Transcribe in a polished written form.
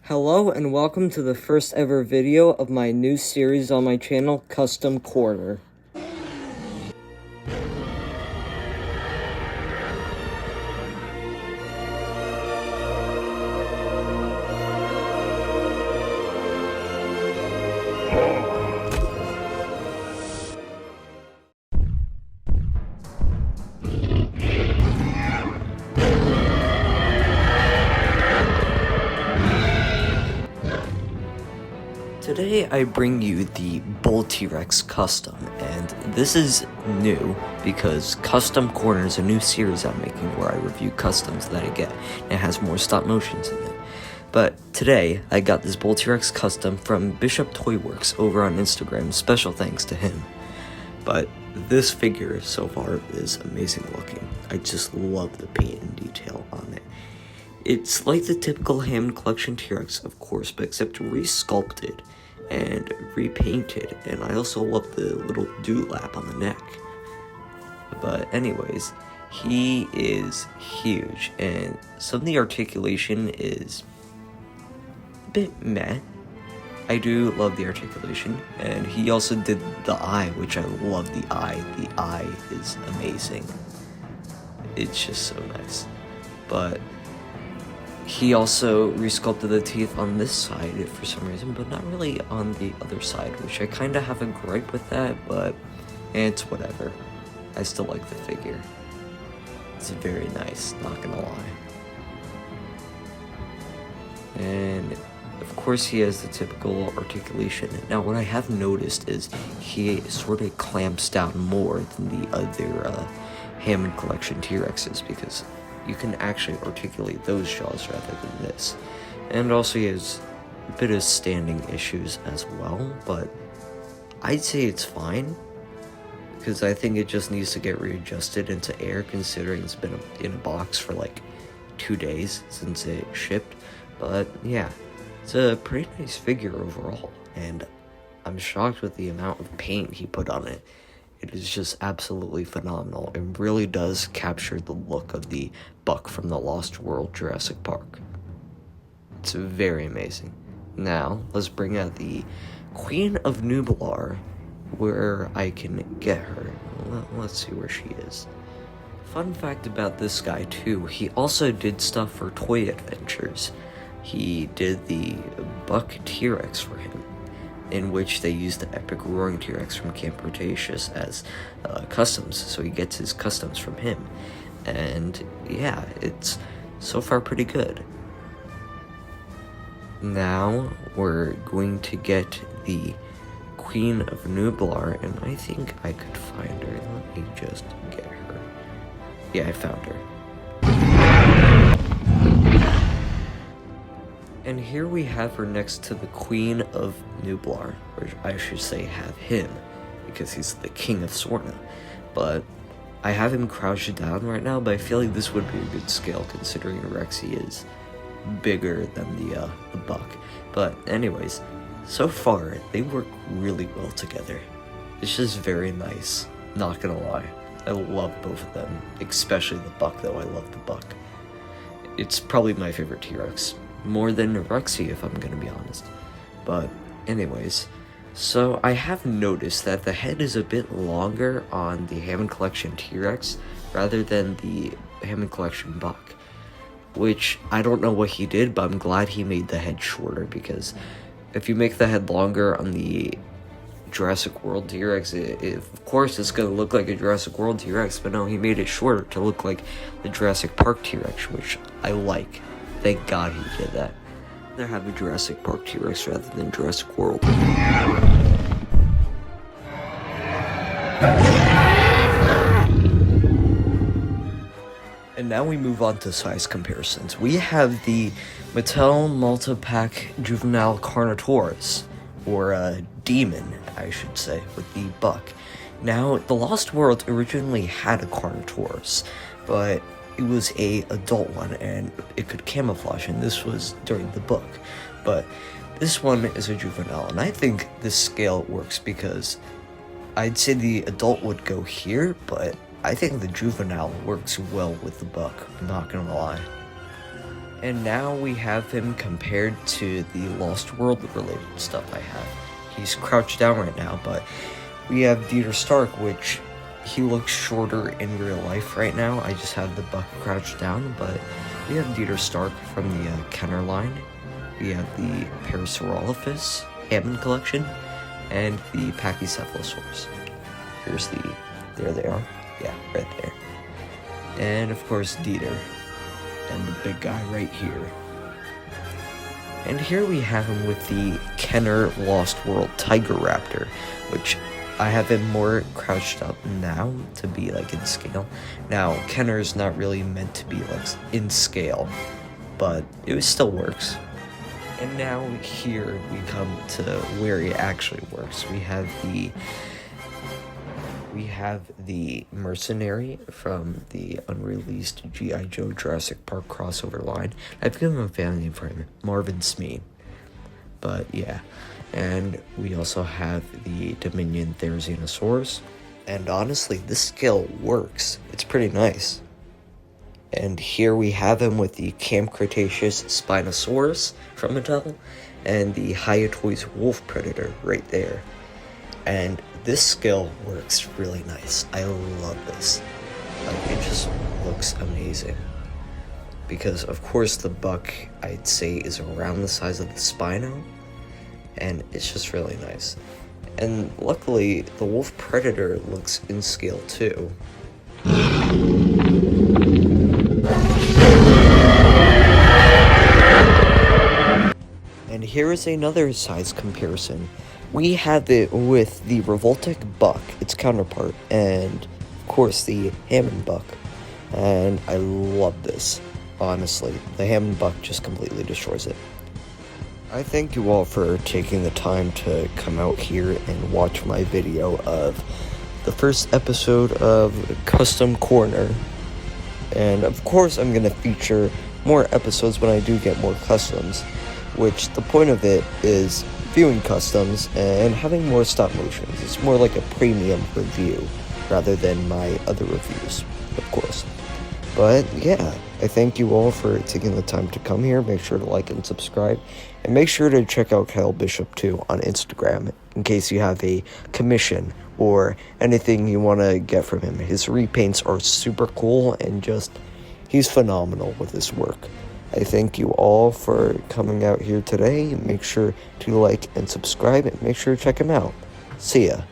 Hello and welcome to the first ever video of my new series on my channel, Custom Corner. Today I bring you the Bull T-Rex Custom, and this is new because Custom Corner is a new series I'm making where I review customs that I get, and it has more stop motions in it. But today I got this Bull T-Rex Custom from Bishop Toy Works over on Instagram, special thanks to him. But this figure so far is amazing looking. I just love the paint and detail on it. It's like the typical Hammond collection T-Rex, of course, but except re-sculpted and repainted, and I also love the little dewlap on the neck. But anyways, he is huge, and some of the articulation is a bit meh. I do love the articulation, and he also did the eye, which I love the eye. The eye is amazing. It's just so nice. But he also resculpted the teeth on this side for some reason, but not really on the other side, which I kind of have a gripe with that, but it's whatever. I still like the figure. It's very nice, not gonna lie. And of course he has the typical articulation. Now what I have noticed is he sort of clamps down more than the other Hammond collection T-Rexes, because you can actually articulate those jaws rather than this. And also he has a bit of standing issues as well, but I'd say it's fine, because I think it just needs to get readjusted into air, considering it's been in a box for like 2 days since it shipped. But yeah, it's a pretty nice figure overall, and I'm shocked with the amount of paint he put on it. It is just absolutely phenomenal. It really does capture the look of the buck from the Lost World Jurassic Park. It's very amazing. Now, let's bring out the Queen of Nublar, where I can get her. Let's see where she is. Fun fact about this guy too, he also did stuff for Toy Adventures. He did the Buck T-Rex for him, in which they use the epic roaring T-Rex from Camp Cretaceous as customs, so he gets his customs from him. And yeah, it's so far pretty good. Now we're going to get the Queen of Nublar, and I think I could find her. Let me just get her. Yeah, I found her. And here we have her next to the Queen of Nublar, or I should say have him, because he's the King of Sorna. But I have him crouched down right now, but I feel like this would be a good scale considering Rexy is bigger than the buck. But anyways, so far they work really well together. It's just very nice, not gonna lie. I love both of them, especially the buck though. I love the buck. It's probably my favorite T-Rex. More than Rexy, if I'm gonna be honest. But anyways, so I have noticed that the head is a bit longer on the Hammond Collection T-Rex rather than the Hammond Collection Buck, which I don't know what he did, but I'm glad he made the head shorter, because if you make the head longer on the Jurassic World T-Rex, of course it's gonna look like a Jurassic World T-Rex, but no, he made it shorter to look like the Jurassic Park T-Rex, which I like. Thank God he did that. I'd rather have a Jurassic Park T-Rex rather than Jurassic World. And now we move on to size comparisons. We have the Mattel Multipack Juvenile Carnotaurus, or Demon, I should say, with the buck. Now, the Lost World originally had a Carnotaurus, but it was a adult one, and it could camouflage, and this was during the book. But this one is a juvenile, and I think this scale works because I'd say the adult would go here, but I think the juvenile works well with the buck, I'm not gonna lie. And now we have him compared to the Lost World related stuff I have. He's crouched down right now, but we have Dieter Stark, which he looks shorter in real life right now. I just have the Buck crouched down, but we have Dieter Stark from the Kenner line. We have the Parasaurolophus Hammond collection, and the Pachycephalosaurus. There they are. Yeah, right there. And of course, Dieter. And the big guy right here. And here we have him with the Kenner Lost World Tiger Raptor, which I have him more crouched up now to be like in scale. Now, Kenner is not really meant to be like in scale, but it still works. And now here we come to where it actually works. We have the Mercenary from the unreleased G.I. Joe Jurassic Park crossover line. I've given him a family name for him, Marvin Smee. But yeah, and we also have the Dominion Therizinosaurus. And honestly, this scale works. It's pretty nice. And here we have him with the Camp Cretaceous Spinosaurus from Mattel and the Hyatoids Wolf Predator right there. And this scale works really nice. I love this. Like, it just looks amazing. Because, of course, the Buck, I'd say, is around the size of the Spino. And it's just really nice. And luckily, the Wolf Predator looks in scale too. And here is another size comparison. We have it with the Revoltech Buck, its counterpart, and of course the Hammond Buck. And I love this, honestly. The Hammond Buck just completely destroys it. I thank you all for taking the time to come out here and watch my video of the first episode of Custom Corner. And of course I'm going to feature more episodes when I do get more customs, which the point of it is viewing customs and having more stop motions. It's more like a premium review rather than my other reviews, of course. But yeah, I thank you all for taking the time to come here. Make sure to like and subscribe, and make sure to check out Kyle Bishop too on Instagram in case you have a commission or anything you want to get from him. His repaints are super cool, and just he's phenomenal with his work. I thank you all for coming out here today. Make sure to like and subscribe, and make sure to check him out. See ya.